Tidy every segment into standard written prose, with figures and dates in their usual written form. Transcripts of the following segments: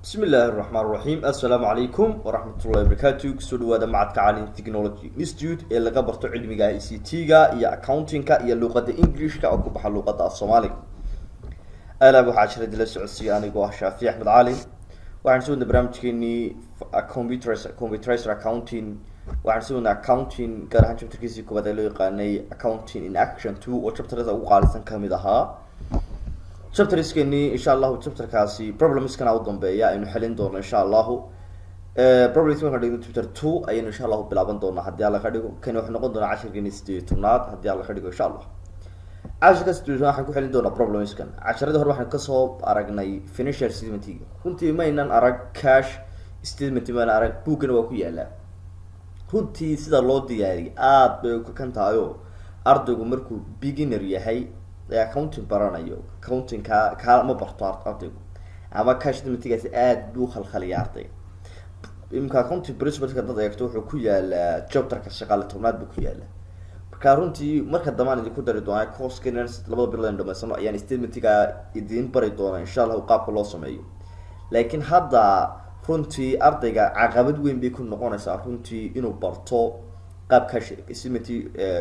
بسم الله الرحمن الرحيم السلام عليكم ورحمة الله وبركاته كسودو هذا معك عالم تكنولوجي انستيتيوت اللي قبرتو علمي اي سي تي يا اكاونتينج يا لغة انجليش كا اكو بحال لغة الصومالي الا ابو حاشر دل السعودية انا جو شافي احمد علي waxaan soo barnaamijkeeni computer accounting waxaan soo accounting gaar ahaan chapterkiisii koowaad ee loo yaqaanay accounting in action 2 oo chapterada ugu qaalisan kamid ahaa chapterskani insha Allah chapterkaasi problems kana u dambeeya aynu xalin doono insha Allah problems ka dhigno chapter 2 ayaynu insha Allah bilaaban doonaa hadii alla ka dhigo kan wax noqon doona 10 sideetanaad hadii alla ka dhigo insha Allah عشرة ستوديو waxaan ku xalin doonaa problems kan casharada hore waxaan ka soo aragnay financial statement runtii ma inaan arag cash statement ma arag bookna waa ku yaala runtii sida loo diyaariyo aad bay ku kan tahay ardaygu markuu beginner yahay accounting baranayo accounting ka ma barto ardaygu ama cash statement-gaasi aad buu khalkhaliyaa ardayga imka accounting principles-ka dad eegto wuxuu ku yaala chapter-ka shaqaale tobnaad buu ku yaala runtii marka damaan idinku dari doona course canons labada bilood dhameysano ayaan statement-ga idin bari doona insha Allah qaabka loo sameeyo laakiin hadda runtii ardayga caqabad weyn bay ku noqonaysaa runtii inuu barto qaab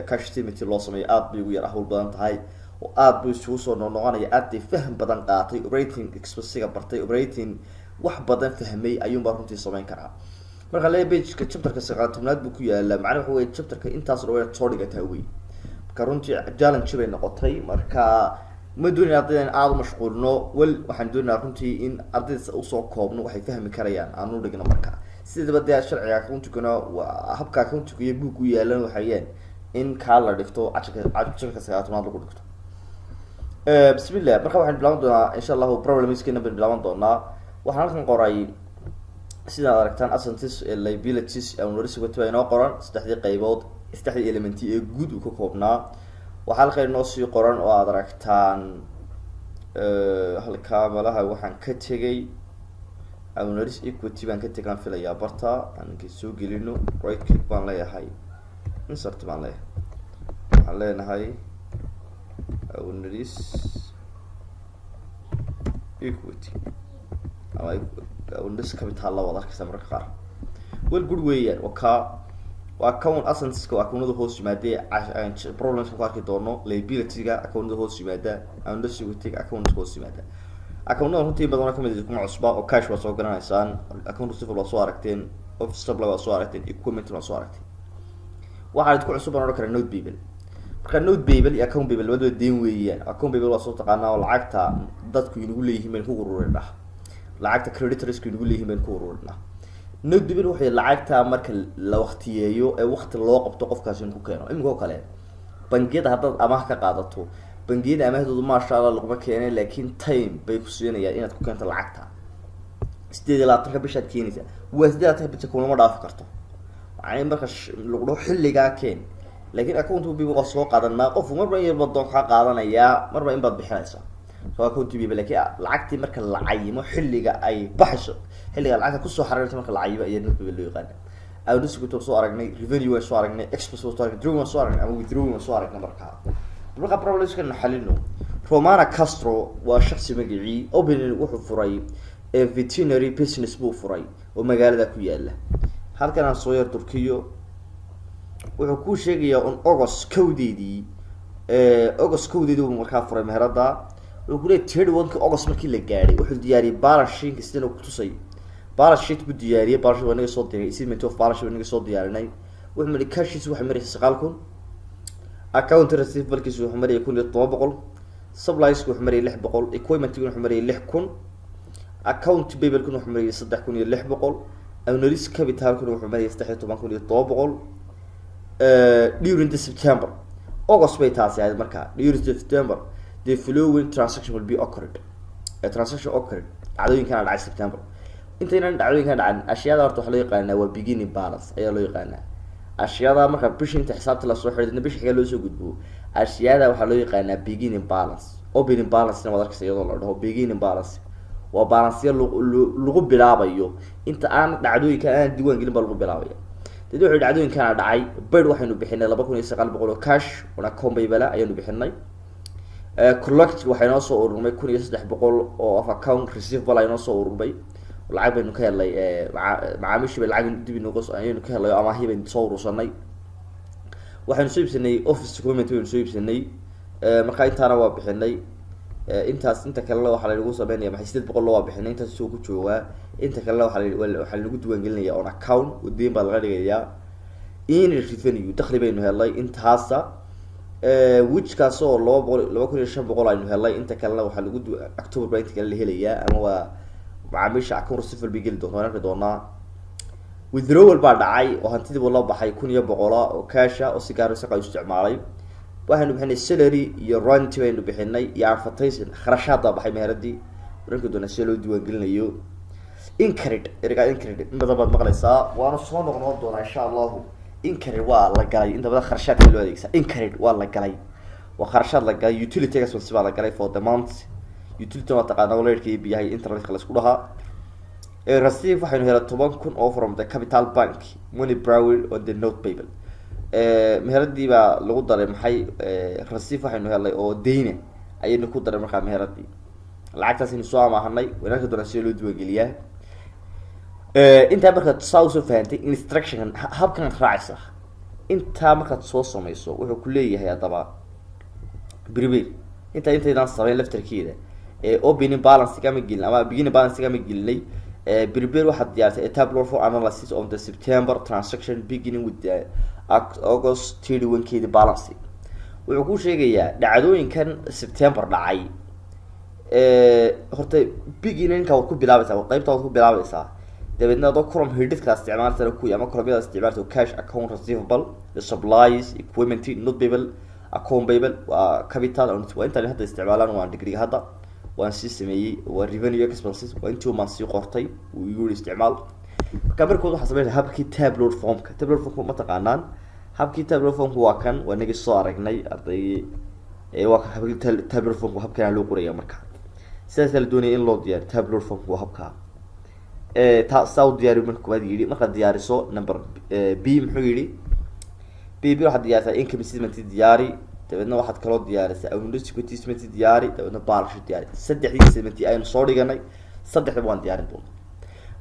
cash statement loo sameeyo aad bay ugu yar hawl badan tahay oo aad bay isugu soo noqonaya aad faham badan qaatay operating expense-ga bartay operating wax badan fahmay ayuu baa runtii sameyn karaa marka la page-ka chapter-ka 9aad buu ku yaala macnaheedu waxa weeye chapter-ka intaas oo soo dhigata weey marka runtii challenge bay noqotay marka ma doonayna ardaydan aad u mashquulno waxaan doonaynaa runtii in ardayda u soo koobno waxay fahmi karayaan aanu dhigno marka sidaba dad sharciga accounting-kuna habka accounting-ku iyo book u yaalan waxayeen in ka la dhigto chapter-ka 9aad lagu dhigto bismillah marka waxaan bilaaban doonaa insha Allah problems-keena bilaaban doonaa waxaan halkan qoray sida aragtaan assets liabilities oo norisiga inoo qoran saddexdii qaybood saddexdii element ee guud uu ka koobnaa waxa halkan inoo sii qoran oo aad aragtaan halka malaha waxaan ka tagay noris equity baan ka tagaan filayaa barta aan ka soo gelino right click baan leeyahay insert baan leeyahay waxaan leenahay noris equity undis capital la wada arkaysa marka qaar good weeyaan waa account assets-ka account-da hoos yimaadee problems ku arki doono liability-ga account-da hoos yimaada undis equity-ga account-da hoos yimaada account-da runtii badan ka mid ah kuma cusba oo cash waa soo garanaysaan account receivable waa soo aragteen office supply waa soo aragteen equipment waa soo aragteen waxaad ku cusub aan oran note payable marka note payable iyo account payable wada deen weeyaan account payable waa soo taqaanaa oo lacagta dadku inagu leeyihiin meel ku ururinaa lacagta creditors-ku inagu leeyihiin meel ku ururinaa note payable waxay lacagta marka la waqtiyeeyo ee waqti loo qabto qofkaas inuu ku keeno imiko kale bangiyada haddaad amaah ka qaadato bangiyada amaahdoodu maasha Allah laguma keenay laakiin time bay ku siinayaan inaad ku keento lacagta 28 bishaad keenaysa waa 28 bisha kuma dhaafi karto macnaheedu marka lagu dhaho xilliga keen laakiin account payable waa soo qaadanaa qof marba in yarba doon ka qaadanaya marba in baad bixinaysaa soo account payable laakiin lacagtii marka la cayimo xilliga ay baxayso xilliga lacagta ku soo xariirto marka la cayibo ayaa note payable loo yaqaan awdu sugu soo aragnay revenue soo aragnay expense soo aragnay draw soo aragnay ama withdraw soo aragnay marka problems kan xalino Romana Castro waa shakhsi magacii opening wuxuu furay veterinary business buu furay oo magaalada ku yaala halkan aan soo yar Turkiyo wuxuu ku sheegayaa on August kowdeedii uu markaa furay meherada wuxuu leeyahay 31 August markii la gaaray wuxuu diyaariyay balance sheet sidoo ku tusay balance sheet buu diyaariyay balance sheet wanaga soo diray statement of balance sheet wanaga soo diyaarinay wuxuu maray cash waxa maray 9,000 account receivable-kiisu wuxuu maray 1,700 supplies-ku wuxuu maray 600 equipment-ku wuxuu maray 6,000 account payable-ku wuxuu maray 3,600 noris capital-ku wuxuu maray 13,700 during the September August bay taasi ahayd marka during September the following transaction will be occurred a transaction occurred dhacdooyinkan dhacay September intayna dhacdooyinkan dhacay ashiyada horta waxa loo yaqaanaa waa beginning balance ayaa loo yaqaanaa ashiyada marka bishinta xisaabta la soo xidhiidhna bish xiga loo soo gudbo ashiyada waxa loo yaqaanaa beginning balance opening balance wada arkaysa iyadoo la dhaho beginning balance waa balance lagu bilaabayo inta aan dhacdooyinka aan diiwaan gelin baa lagu bilaabaya dadii wuxuu dhacdooyinkan dhacay bid waxaynu bixinay 2,900 cash una combable ayaynu bixinay collect waxay noo soo ururmay 1,300 oo of account receivable ay noo soo ururmay lacag baynu ka helay macaamiishii bay lacag dib inooga ayaynu ka helay amaahii baynu soo urursanay. waxaynu soo iibsanay office document baynu soo iibsanay, markaa intaana waa bixinay. intaas inta kalena waxaa lanagu sameynaya maxay 800 waa bixinay, intaas soo ku joogaa. inta kalena waxaa lanagu diiwaangelinaya on account wadeen baa laga dhigayaa. in revenue dakhli baynu helay intaasa, which kaas oo 2500 aynu helay. inta kalena waxaa lagu October baa inta kale la helayaa, ama waa macaamiisha account receiver bay geli doonaa. withdrawal baa dhacay oo hantidii loo baxay 1100 oo cash oo si gaar ah shaqo isticmaalay. waxaanu bixinay salary iyo rent baynu bixinay iyo advertising kharashaad baxay meheradii markii doona si loo diiwaan gelinayo. incredit inta baad maqlaysaa waana soo noqon doonaa insha Allah. incredit waa la galay inta badan kharashaadka loo adeegsan. incredit waa la galay, waa kharashaad la galay. utility expense baa la galay for the month. utility waa taqaana waleerkii biyaha internet la isku dhahaa. receive waxaynu helay 10,000 oo from the capital bank money borrowed on the note payable. meheradii baa lagu daray maxay receive waxaynu helay oo deyna ayaynu ku daray markaa meheradii. lacagtaas inuu soo amaahanay wanaagga doona si loo diiwaan geliyaa. inta markaad soo fahamtay instruction habkan raacaysa, inta markaad soo samayso wuxuu ku leeyahay hadaba prepare intaydaan sameyn laftarkeeda opening balance kama gelin ama beginning balance kama gelinay. prepare waxaad diyaarsay table for analysis of the September transaction beginning with the August 31 balance. wuxuu ku sheegayaa dhacdooyinkan September dhacay. horta beginning-ka waad ku bilaabaysaa, qaybta waad ku bilaabaysaa. dabeedna adoo column headed-ka isticmaalta ku ama column-yada isticmaalta cash account receivable, supplies, equipment, not payable, account payable, capital waa inta hadda isticmaalaan waa degree hadda waan si sameeyay waa revenue expenses waa intii maan si qortay uu yiri isticmaal. kabarkoodu waxa sameeyay habkii tableau form-ka. tableau form ma taqaanaan? habkii tableau form waa kan waa naga soo aragnay arday waa habkii tableau form habkan loo qoraya marka sidaas la doonay in loo diyaariyo tableau form waa habka ta soo diyaariyo marka diyaariso number b muxuu yiri b waxaad diyaarisaa income statement diyaari, dabeedna waxaad kaloo diyaarisaa awareness statement diyaari, dabeedna balance diyaari. saddexdii statement aynu soo dhiganay saddexda waan diyaarin doonaa.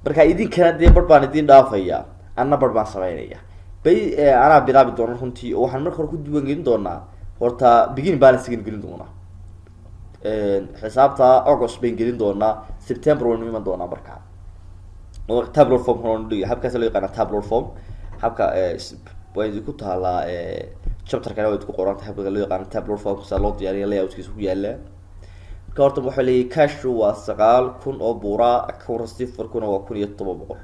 marka idinkana dee bar baan idin dhaafaya anna bar baan sameynaya bay ana bilaabi doona runtii oo waxaan marka hore ku diiwaan gelin doonaa horta beginning balance gelin doonaa. xisaabta August bay gelin doonaa, September waan iman doonaa markaa. oo tableau form horon dhigay habkaas loo yaqaan tableau form. habka way ku taala chapter kale way ku qoran tahay habka loo yaqaan tableau form sa loo diyaariyo layout-kiisa ku yaala. ka horta waxa leeyahay cash waa 9,000 oo buura account receiver kuna waa 1,700.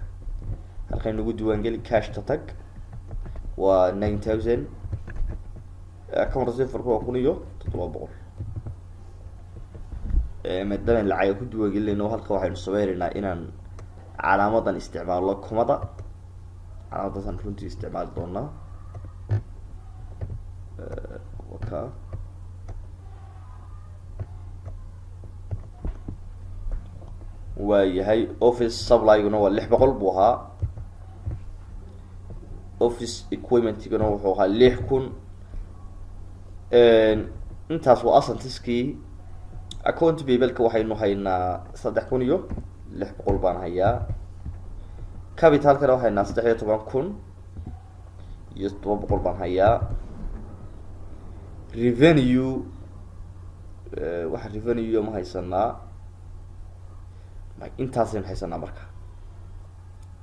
halkan lagu diiwaan geli cash ta tag waa 9,000 account receiver kuna 1,700. maadaama lacag ku diiwaan gelinayno halka waxaynu sameeynaa inaan calaamadan isticmaalo kumada calaamadan runtii isticmaal doonaa. waka waayahay office supply-guna waa 600 buu ahaa. office equipment-guna wuxuu ahaa 6,000. intaas waa asantiskii. account payable-ka waxaynu haynaa 3,600 baan hayaa. capital-kana waxayna 13,700 baan hayaa. revenue waxa revenue ma haysanaa intaasaynu haysanaa marka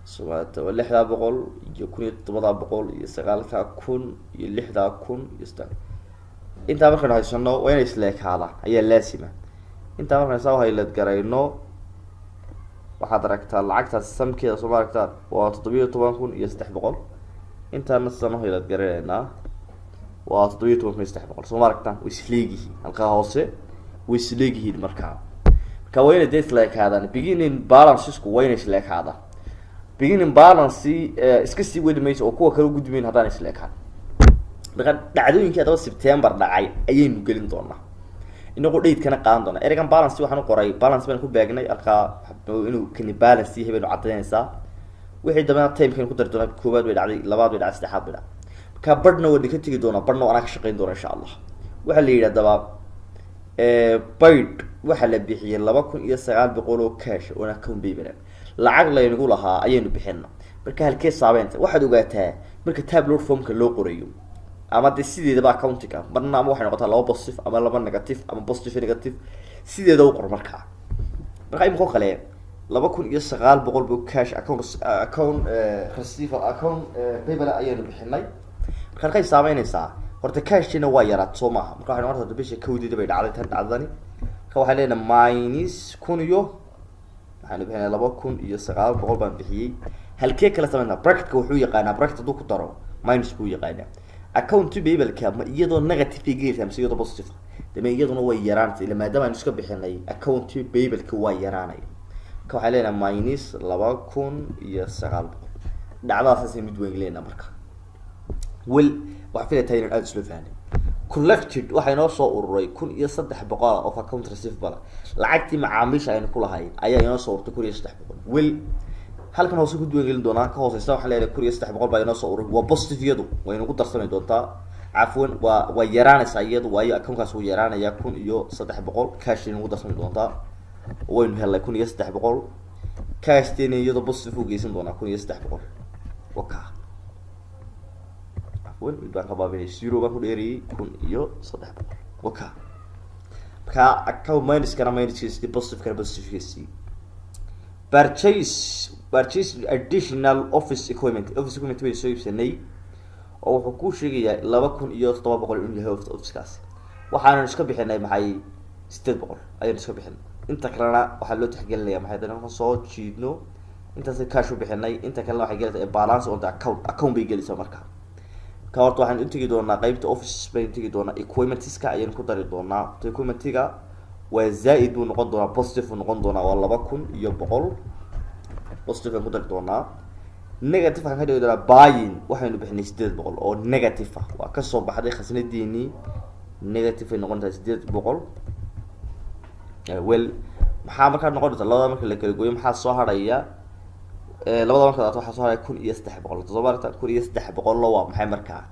subaata 600 iyo 1,700 iyo 9,000 iyo 6,000 iyo 6,000. inta markaan haysano waa inay isleekaada ayaa laasima. inta markaan soo haylad garayno waxaad aragtaa lacagtaas samkeeda soo aragtaa waa 17,300. intaana sano haylad garaynaa waa 17,300 soo aragtaa way isleegihiin halka hoose way isleegihiin markaa. waa inay isleekaadaan. beginning balances ku waa inay isleekaadaan. beginning balance iska sii wadi mayso oo kuwa kale u gudbeen hadaan isleekaan. marka dhacdooyinkii hadaba September dhacay ayaynu gelin doonaa inagoo date kana qaadan doonaa. ereygan balance waxaan u qoray balance baan ku baagnay halka inuu kan balance yahay baynu cadeynaysaa. wixii dabana time-kan ku dari doonaa koobaad way dhacday, labaad way dhacday, saddexaad bay dhacday. marka badhna waa ka tagi doonaa, badhna anaa ka shaqeyn doonaa insha Allah. waxa la yiraahdaa bayd waxaa la bixiyay 2900 oo cash oo account payable lacag laynagu lahaa ayaynu bixinaa marka halkee saabeynta waxaad ogaataa marka tableau formka loo qorayo ama de sideedaba accountiga marna ama waxay noqotaa laba positive ama laba negative ama positive negative sideeda u qor marka imko kale 2900 buu cash account receiver account payable ayaynu bixinay marka halkay saabeynaysaa horta cashina waa yaraad soo maaha marka waxay noqotaa bisha kowdida bay dhacday tan dhacdani ka waxay leedahay minus 1000 iyo waxaanu bixinay 2900 baan bixiyay halkee kala sameynaa bracketka wuxuu yaqaanaa bracket haduu ku daro minus buu yaqaanaa account payable ka ma iyadoo negative geeyay ama iyadoo positive dama iyaduna way yaraantay ilaa maadaama aan iska bixinay account payable ka waa yaraanay ka waxay leedahay minus 2900 dhacdaas mid weyn leena marka wel waxa filatay in aad isla fahanay collected waxay noo soo ururay 1300 of account receivable lacagtii macaamiisha aynu ku lahayn ayaa inoo soo urtay 1300 wel halkan hoose ku duwan gelin doonaa ka hooseysa waxa leeyahay 1300 baa inoo soo ururay waa positive iyadu way inagu darsamay doontaa afwan waa yaraanaysa iyadu waayo accountkaas uu yaraanaya 1300 cash inagu darsamay doontaa waynu helay 1300 cash teen iyadu positive u geysan doonaa 1300 waka baan ka baabinay 0 baan ku dheeriyay 1300 waka ka account minus kana minus is positive kana positive is purchase additional office equipment way soo iibsanay oo wuxuu ku sheegayaa 2700 in yahay office-kaas waxaan iska bixinay maxay 800 ayaan iska bixinay inta kalena waxa loo tixgelinayaa maxay dadana soo jiidno intaas cash u bixinay inta kalena waxay gelaysaa balance on the account bay gelaysaa marka ka horta waxaan intigi doonaa qaybta office bay intigi doonaa equipment-iska ayaan ku dari doonaa equipment-iga waa zaid buu noqon doonaa positive buu noqon doonaa waa 2100 positive ku dari doonaa negative waxaan ka dhigi doonaa buying waxaynu bixinay 800 oo negative ah waa ka soo baxday khasnadeeni negative ay noqon tahay 800 well maxaa markaa noqon doonta labada marka la kala gooyo maxaa soo haraya labada marka waxa soo haray 1300 todobaadka 1300 loo waa maxay markaa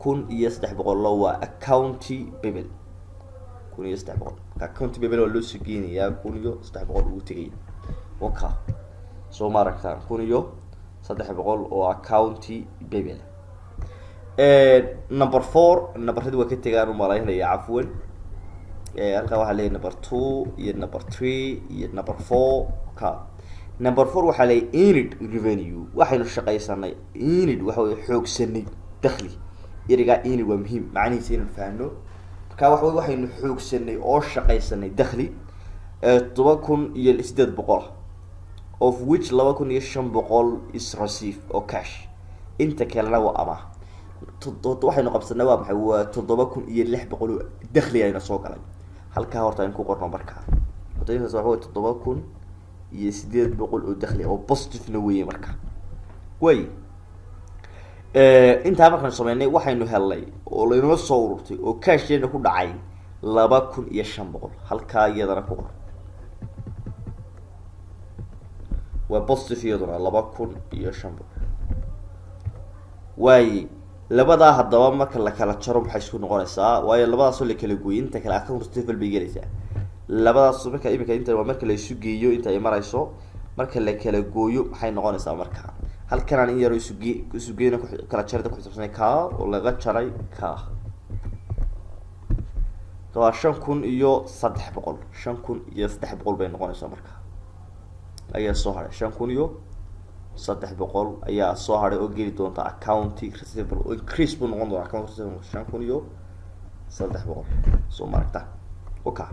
1300 loo waa account payable 1300 account payable loo sugeynaya 1300 ugu tagay waka soo maaragtaa 1300 oo account payable number 4 numberada waa ka tagaan u malaynaya afwan halka waxa leeyahay number 2 iyo number 3 iyo number 4 ka number 4 waxa leeyahay earned revenue waxaynu shaqaysanay earned waxa way xoogsanay dakhli iriga earned waa muhiim macnihiisa inuu faahno ka waxaynu xoogsanay oo shaqaysanay dakhli 2800 of which 2500 is received or cash inta kalena waa ama waxaynu qabsanay waa maxay waa 7600 dakhli ayna soo galay halka horta in ku qorno marka wadaynaas waxa 7800 oo dakhli oo positive na weeye marka way inta markaan sameynay waxaynu helay oo laynoo soo ururtay oo cashina ku dhacay 2500 halka iyadana ku qor waa positive iyaduna 2500 way labada hadaba marka la kala jaro maxay isku noqonaysaa waayo labadaas oo la kala gooyin inta kala account receivable bay gelaysaa labadaas marka imika inta waa marka la isu geeyo inta ay marayso marka la kala gooyo maxay noqonaysaa marka halkan aan yaro isu geeyna kala jarida ku xisabsanay ka oo laga jaray ka to 5300 5300 bay noqonaysaa marka ayaa soo haray 5300 ayaa soo haray oo geli doonta account receivable oo increase buu noqon doonaa account receivable 5300 soo maragta okay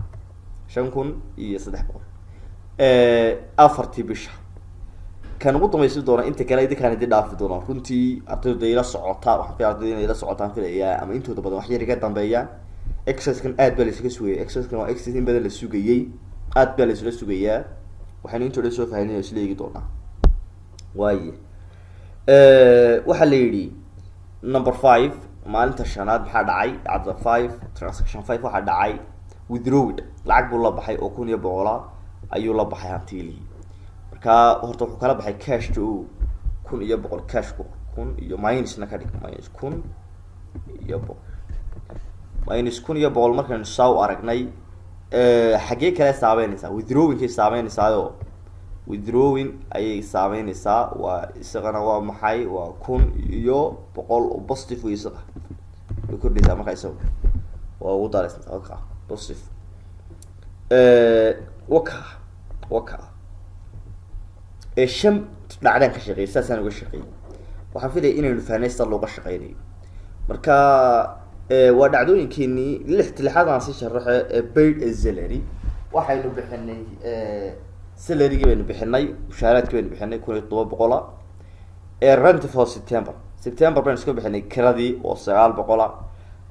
5300 afartii bisha kan ugu dambaysi doona inta kale idinkaan idin dhaafi doona runtii ardayda ila socota waxa fiican ardayda ila socotaan filayaa ama intooda badan wax yar iga dambeeyaan exercise kan aad baa la iska sugayay exercise kan waa exercise in badan la sugayay aad baa la isla sugayaa waxaan intooda soo fahminay isla eegi doonaa waaye waxa la yiri number 5 maalinta shanaad maxaa dhacay cadda 5 transaction 5 waxa dhacay withdrawed lacag buu la baxay oo 1100 ayuu la baxay hantiilii marka horta wuxuu kala baxay cash to 1100 cash ku 1000 iyo minus na ka dhig minus 1000 iyo minus 1100 markaan soo aragnay xagee kale saameynaysaa withdrawing kay saameynaysaa withdrawing ayay saameynaysaa waa isagana waa maxay waa 1,100 oo positive way isaga way kordhaysaa marka isaga waa ugu daraysaa okay positive waka shan dhacdaan ka shaqeeyay saasaan uga shaqeeyay waxaan filayay inaynu fahnay sida looga shaqeynayo marka waa dhacdooyinkeenii lixaad aan sii sharaxay paid salary waxaynu bixinay salary baynu bixinay mushaaraadka baynu bixinay 1,700 rent for September baynu iska bixinay kiradii oo 900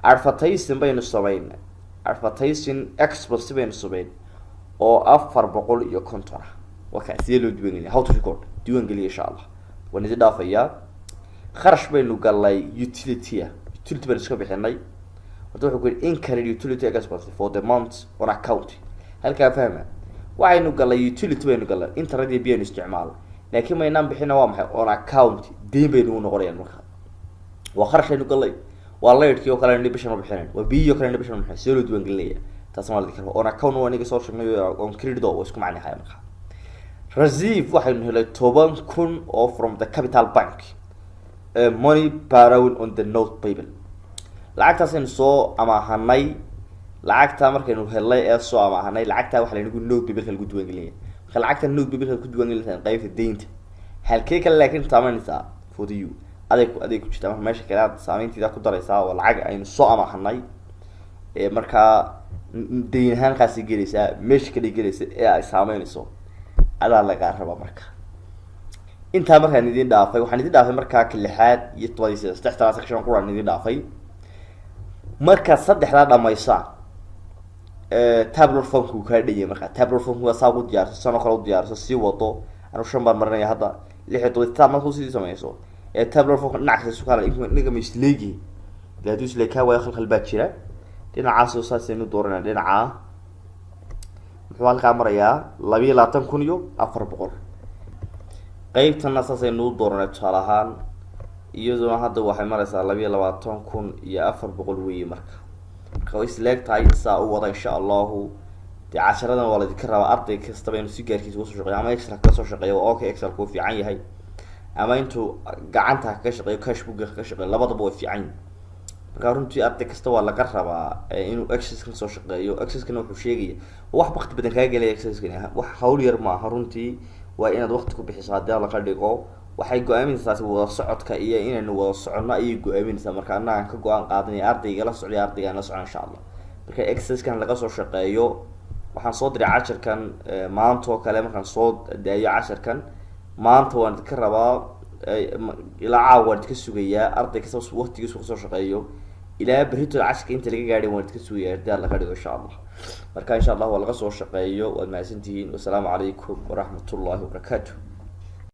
advertising baynu sameynay advertising express baynu sameynay oo 450 waka sidee loo diiwaangeliyay how to record diiwaangeliyay insha Allah waan idin dhaafayaa kharash baynu galay utility baynu iska bixinay horta wuxuu ku yiri incurred utility expense for the month on account halka fahma waxaynu galay utility baynu galay internet iyo biyo isticmaal laakiin maynaan bixina waa maxay on account deyn baynu noqonayaan marka waa kharash aynu galay waa leerkii oo kale in bishan bixinaan waa biyo kale in bishan bixin sidee loo diiwaangeliyay taas ma la dhigi karo on account waa aniga soo sheegnay on credit oo isku macnaheeyo marka receive waxaynu helay 10,000 oo from the capital bank money borrowed on the note payable lacagtaasaynu soo amaahanay lacagta markaynu helay ee soo amaahanay lacagta waxa laynagu note payable lagu diiwaangeliyay marka lacagta note payable ku diiwaangelinaysan qaybta deynta halkee kale laakiin taamanaysa for you adeeg ku jirta meesha kale saameyntiida ku daraysaa oo lacag aynu soo amaahanay marka deyn ahaan qaasi gelaysaa meesha kale gelaysa ee ay saameynayso adaa laga raba marka inta markaan idin dhaafay waxaan idin dhaafay marka lixaad iyo 3 transaction quraan idin dhaafay marka saddexda dhamaysa tabular form ku ka dhigay marka tabular form waa saabu diyaarso sano kale u diyaarso si wado anu shan bar marinay hadda 6 markuu sidii sameeyso tabular form dhinaca soo kala inaga misleegi daadus leeka way khalkhal baa jira dhinacaas oo saasaynu dooranaa dhinaca muxuu halka marayaa 22,400 qaybtana saasaynu dooranaa tusaale ahaan iyadoo hadda waxay maraysaa 22,400 weeye marka way isleegtahay saa u wada insha Allah de casharadan waa la idin rabaa arday kasta inuu si gaarkiisa ugu soo shaqeeyo ama extra ka soo shaqeeyo oo okay excel ku fiican yahay ama intuu gacanta ka shaqeeyo cash book ka shaqeeyo labadaba way fiican marka runtii arday kasta waa laga rabaa inuu access ka soo shaqeeyo access kana wuxuu sheegaya wax waqti badan kaga galay access kana wax hawl yar ma aha runtii waa inaad waqti ku bixiso hadii la qadhigo waxay go'aaminaysaa wada socodka iyo inaynu wada socono ay go'aaminaysaa marka annaga ka go'aan qaadanay ardayga la socday ardayga la socon insha Allah marka access kan laga soo shaqeeyo waxaan soo diray casharkan maanta oo kale markaan soo daayo casharkan maanta waan ka rabaa ilaa caawad ka sugayaa arday kasta waqtigiisa soo shaqeeyo ilaa berito casharka inta laga gaadhay waan ka sugayaa arday la qadhigo insha Allah marka insha Allah waa laga soo shaqeeyo waad mahadsantihiin wassalaamu calaykum wa rahmatullahi wa barakatuh